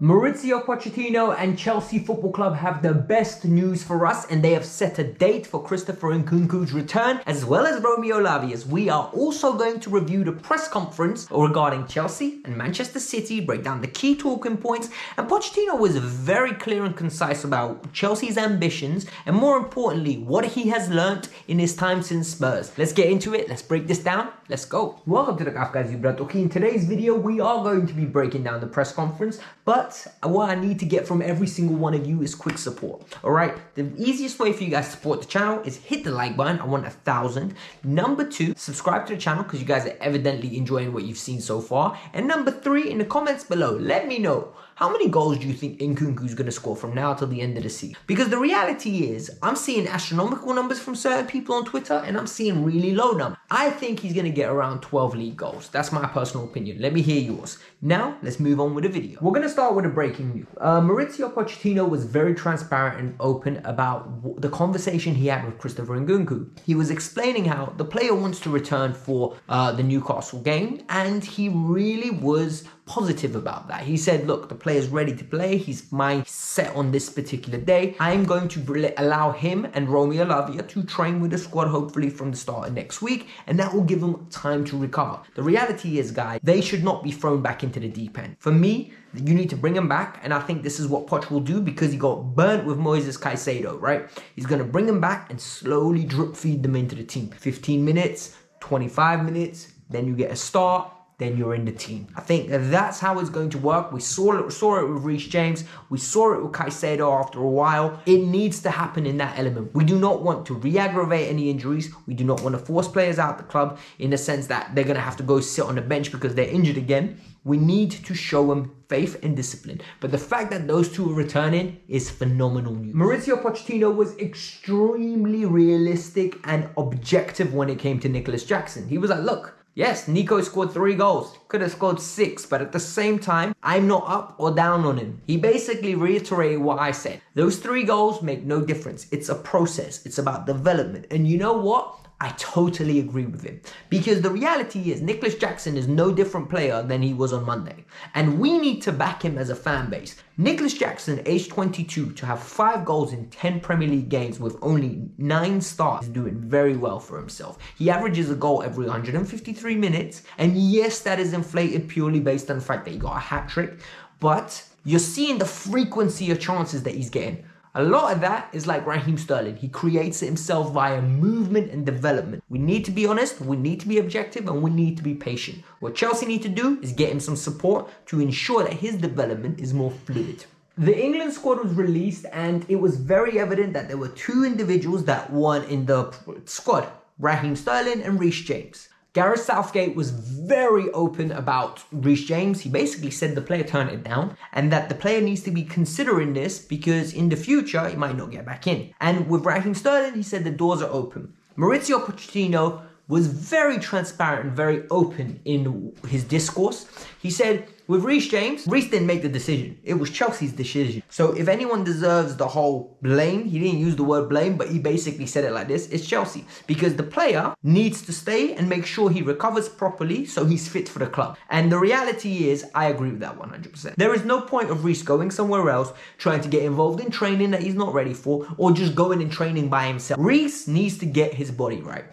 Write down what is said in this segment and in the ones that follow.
Mauricio Pochettino and Chelsea Football Club have the best news for us, and they have set a date for Christopher Nkunku's return, as well as Romeo Lavia's. We are also going to review the press conference regarding Chelsea and Manchester City, break down the key talking points, and Pochettino was very clear and concise about Chelsea's ambitions, and more importantly, what he has learnt in his time since Spurs. Let's get into it, let's break this down, let's go. Welcome to the Kavkas View. In today's video, we are going to be breaking down the press conference, but what I need to get from every single one of you is quick support. All right, the easiest way for you guys to support the channel is hit the like button. I want 1,000. Number 2, subscribe to the channel because you guys are evidently enjoying what you've seen so far. And number 3, in the comments below, let me know, how many goals do you think Nkunku is going to score from now till the end of the season? Because the reality is, I'm seeing astronomical numbers from certain people on Twitter, and I'm seeing really low numbers. I think he's going to get around 12 league goals. That's my personal opinion. Let me hear yours. Now, let's move on with the video. We're going to start with a breaking news. Mauricio Pochettino was very transparent and open about the conversation he had with Christopher Nkunku. He was explaining how the player wants to return for the Newcastle game, and he really was positive about that. He said, look, the player's ready to play. His mind set on this particular day. I'm going to allow him and Romeo Lavia to train with the squad, hopefully from the start of next week, and that will give them time to recover. The reality is, guys, they should not be thrown back into the deep end. For me, you need to bring him back, and I think this is what Poch will do because he got burnt with Moises Caicedo, right? He's going to bring him back and slowly drip feed them into the team. 15 minutes, 25 minutes, then you get a start, then you're in the team. I think that's how it's going to work. We saw it with Reece James. We saw it with Caicedo after a while. It needs to happen in that element. We do not want to re-aggravate any injuries. We do not want to force players out the club in the sense that they're going to have to go sit on the bench because they're injured again. We need to show them faith and discipline. But the fact that those two are returning is phenomenal news. Mauricio Pochettino was extremely realistic and objective when it came to Nicholas Jackson. He was like, look, yes, Nico scored 3 goals. Could have scored 6, but at the same time, I'm not up or down on him. He basically reiterated what I said. Those 3 goals make no difference. It's a process. It's about development. And you know what? I totally agree with him. Because the reality is, Nicholas Jackson is no different player than he was on Monday. And we need to back him as a fan base. Nicholas Jackson, age 22, to have 5 goals in 10 Premier League games with only 9 starts is doing very well for himself. He averages a goal every 153 minutes. And yes, that is inflated purely based on the fact that he got a hat-trick. But you're seeing the frequency of chances that he's getting. A lot of that is like Raheem Sterling. He creates it himself via movement and development. We need to be honest, we need to be objective, and we need to be patient. What Chelsea need to do is get him some support to ensure that his development is more fluid. The England squad was released, and it was very evident that there were 2 individuals that won in the squad, Raheem Sterling and Reece James. Gareth Southgate was very open about Reece James. He basically said the player turned it down and that the player needs to be considering this because in the future, he might not get back in. And with Raheem Sterling, he said the doors are open. Mauricio Pochettino was very transparent and very open in his discourse. He said, with Reece James, Reece didn't make the decision. It was Chelsea's decision. So if anyone deserves the whole blame, he didn't use the word blame, but he basically said it like this, it's Chelsea. Because the player needs to stay and make sure he recovers properly so he's fit for the club. And the reality is, I agree with that 100%. There is no point of Reece going somewhere else, trying to get involved in training that he's not ready for, or just going and training by himself. Reece needs to get his body right.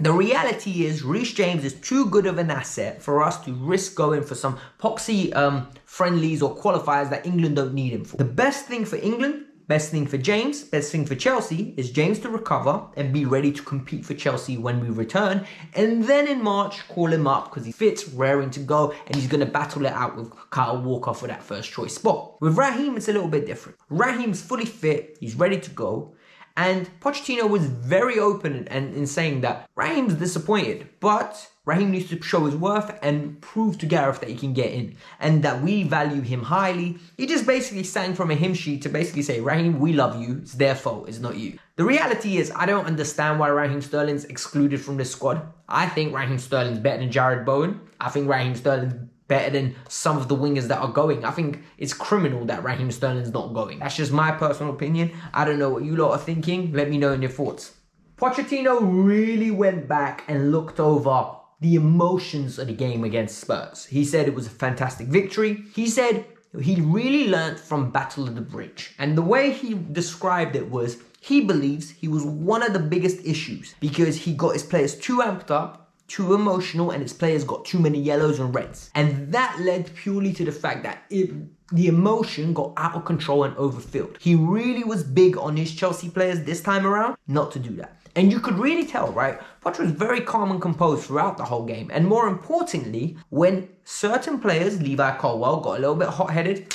The reality is Reece James is too good of an asset for us to risk going for some poxy friendlies or qualifiers that England don't need him for. The best thing for England, best thing for James, best thing for Chelsea is James to recover and be ready to compete for Chelsea when we return. And then in March, call him up because he fits, raring to go, and he's going to battle it out with Kyle Walker for that first choice spot. With Raheem, it's a little bit different. Raheem's fully fit, he's ready to go. And Pochettino was very open in saying that Raheem's disappointed, but Raheem needs to show his worth and prove to Gareth that he can get in and that we value him highly. He just basically sang from a hymn sheet to basically say, Raheem, we love you. It's their fault. It's not you. The reality is, I don't understand why Raheem Sterling's excluded from this squad. I think Raheem Sterling's better than Jared Bowen. I think Raheem Sterling's better than some of the wingers that are going. I think it's criminal that Raheem Sterling's not going. That's just my personal opinion. I don't know what you lot are thinking. Let me know in your thoughts. Pochettino really went back and looked over the emotions of the game against Spurs. He said it was a fantastic victory. He said he really learnt from Battle of the Bridge. And the way he described it was, he believes he was one of the biggest issues because he got his players too amped up, too emotional, and his players got too many yellows and reds. And that led purely to the fact that the emotion got out of control and overfilled. He really was big on his Chelsea players this time around not to do that. And you could really tell, right? Poch was very calm and composed throughout the whole game. And more importantly, when certain players, Levi Colwill, got a little bit hot-headed,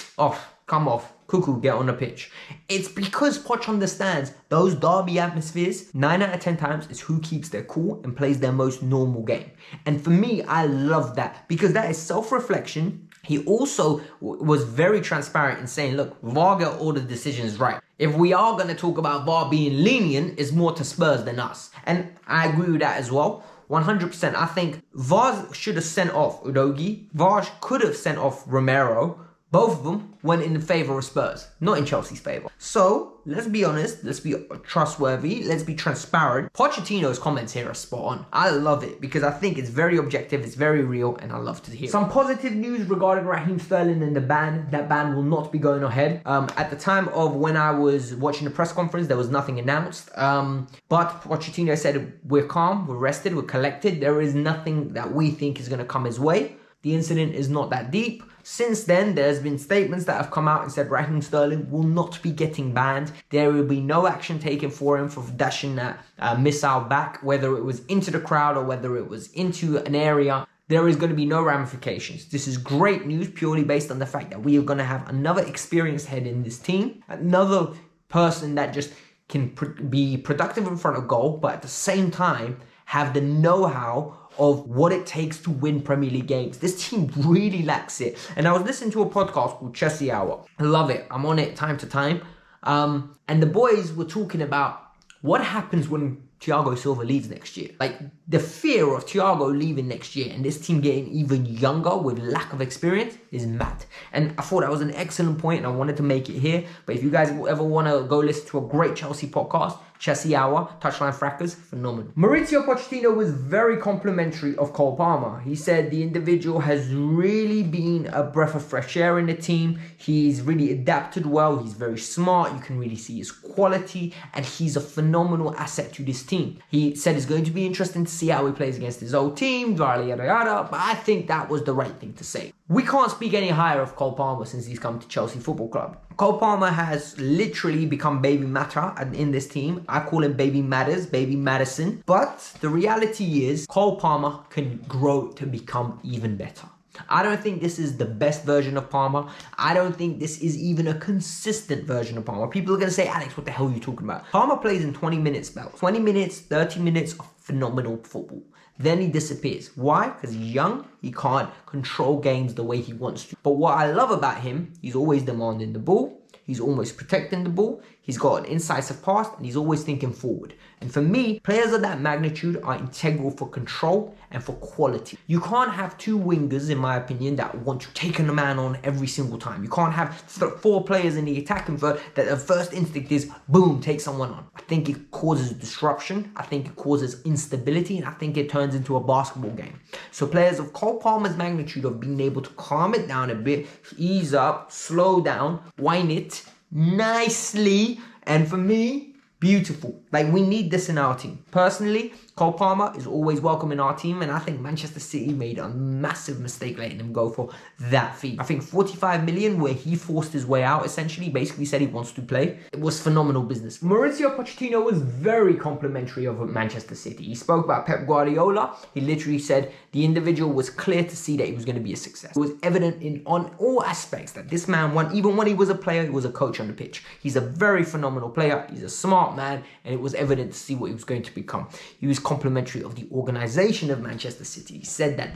come off. Nkunku, get on the pitch. It's because Poch understands those derby atmospheres, 9 out of 10 times, is who keeps their cool and plays their most normal game. And for me, I love that because that is self-reflection. He also was very transparent in saying, look, VAR got all the decisions right. If we are going to talk about VAR being lenient, it's more to Spurs than us. And I agree with that as well. 100%. I think VAR should have sent off Udogie. VAR could have sent off Romero. Both of them went in favour of Spurs, not in Chelsea's favour. So, let's be honest, let's be trustworthy, let's be transparent. Pochettino's comments here are spot on. I love it because I think it's very objective, it's very real, and I love to hear it. Some positive news regarding Raheem Sterling and the ban. That ban will not be going ahead. At the time of when I was watching the press conference, there was nothing announced. But Pochettino said, we're calm, we're rested, we're collected. There is nothing that we think is going to come his way. The incident is not that deep. Since then, there's been statements that have come out and said Raheem Sterling will not be getting banned. There will be no action taken for him for dashing that missile back, whether it was into the crowd or whether it was into an area. There is going to be no ramifications. This is great news purely based on the fact that we are going to have another experienced head in this team. Another person that just can be productive in front of goal, but at the same time have the know-how of what it takes to win Premier League games. This team really lacks it. And I was listening to a podcast called Chelsea Hour. I love it. I'm on it time to time. And the boys were talking about what happens when Thiago Silva leaves next year. Like, the fear of Thiago leaving next year and this team getting even younger with lack of experience is mad. And I thought that was an excellent point and I wanted to make it here. But if you guys ever want to go listen to a great Chelsea podcast, Chelsea Hour, Touchline Frackers, phenomenal. Mauricio Pochettino was very complimentary of Cole Palmer. He said the individual has really been a breath of fresh air in the team. He's really adapted well. He's very smart. You can really see his quality and he's a phenomenal asset to this team. He said it's going to be interesting to see how he plays against his old team, yada, yada, yada, but I think that was the right thing to say. We can't speak any higher of Cole Palmer since he's come to Chelsea Football Club. Cole Palmer has literally become Baby Matter in this team. I call him Baby Matters, Baby Madison. But the reality is Cole Palmer can grow to become even better. I don't think this is the best version of Palmer. I don't think this is even a consistent version of Palmer. People are going to say, Alex, what the hell are you talking about? Palmer plays in 20-minute spells. 20 minutes, 30 minutes of phenomenal football. Then he disappears. Why? Because he's young. He can't control games the way he wants to. But what I love about him, he's always demanding the ball. He's always protecting the ball. He's got an incisive pass and he's always thinking forward. And for me, players of that magnitude are integral for control and for quality. You can't have two wingers, in my opinion, that want to take a man on every single time. You can't have 4 players in the attacking third that the first instinct is, boom, take someone on. I think it causes disruption. I think it causes instability. And I think it turns into a basketball game. So players of Cole Palmer's magnitude of being able to calm it down a bit, ease up, slow down, wind it nicely, and for me, beautiful. Like, we need this in our team. Personally, Cole Palmer is always welcome in our team, and I think Manchester City made a massive mistake letting him go for that fee. I think 45 million, where he forced his way out, essentially, basically said he wants to play. It was phenomenal business. Mauricio Pochettino was very complimentary of Manchester City. He spoke about Pep Guardiola. He literally said the individual was clear to see that he was going to be a success. It was evident on all aspects that this man won. Even when he was a player, he was a coach on the pitch. He's a very phenomenal player. He's a smart man, and it was evident to see what he was going to become. He was complimentary of the organization of Manchester City. He said that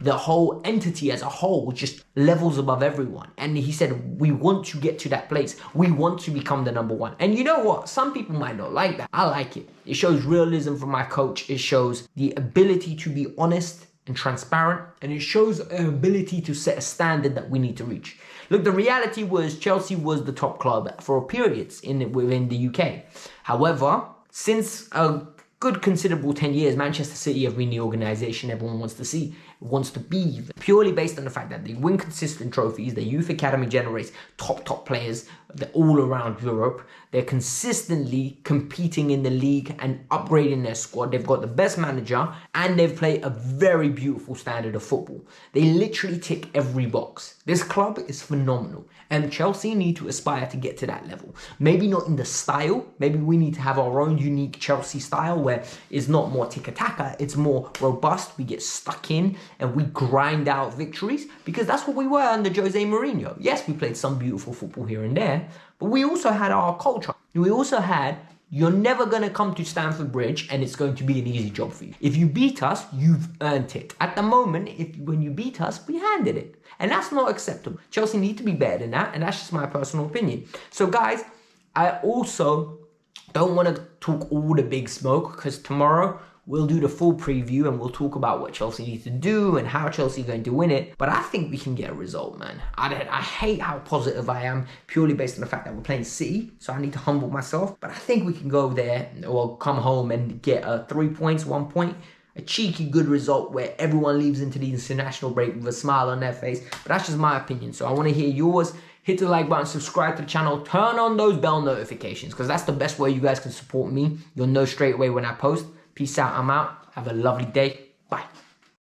the whole entity as a whole just levels above everyone. And he said, we want to get to that place. We want to become the number one. And you know what? Some people might not like that. I like it. It shows realism from my coach. It shows the ability to be honest and transparent. And it shows an ability to set a standard that we need to reach. Look, the reality was Chelsea was the top club for periods within the UK. However, since a good considerable 10 years, Manchester City have been the organisation everyone wants to see. wants to be even, purely based on the fact that they win consistent trophies, their youth academy generates top players all around Europe. They're consistently competing in the league and upgrading their squad. They've got the best manager and they've played a very beautiful standard of football. They literally tick every box. This club is phenomenal and Chelsea need to aspire to get to that level. Maybe not in the style. Maybe we need to have our own unique Chelsea style where it's not more tiki-taka, it's more robust. We get stuck in and we grind out victories because that's what we were under Jose Mourinho. Yes, we played some beautiful football here and there, but we also had our culture. We also had, you're never going to come to Stamford Bridge and it's going to be an easy job for you. If you beat us, you've earned it. At the moment, when you beat us, we handed it. And that's not acceptable. Chelsea need to be better than that, and that's just my personal opinion. So guys, I also don't want to talk all the big smoke because tomorrow we'll do the full preview and we'll talk about what Chelsea needs to do and how Chelsea are going to win it. But I think we can get a result, man. I hate how positive I am purely based on the fact that we're playing City. So I need to humble myself. But I think we can go there or come home and get 3 points, 1 point. A cheeky good result where everyone leaves into the international break with a smile on their face. But that's just my opinion. So I want to hear yours. Hit the like button, subscribe to the channel, turn on those bell notifications because that's the best way you guys can support me. You'll know straight away when I post. Peace out, I'm out. Have a lovely day. Bye.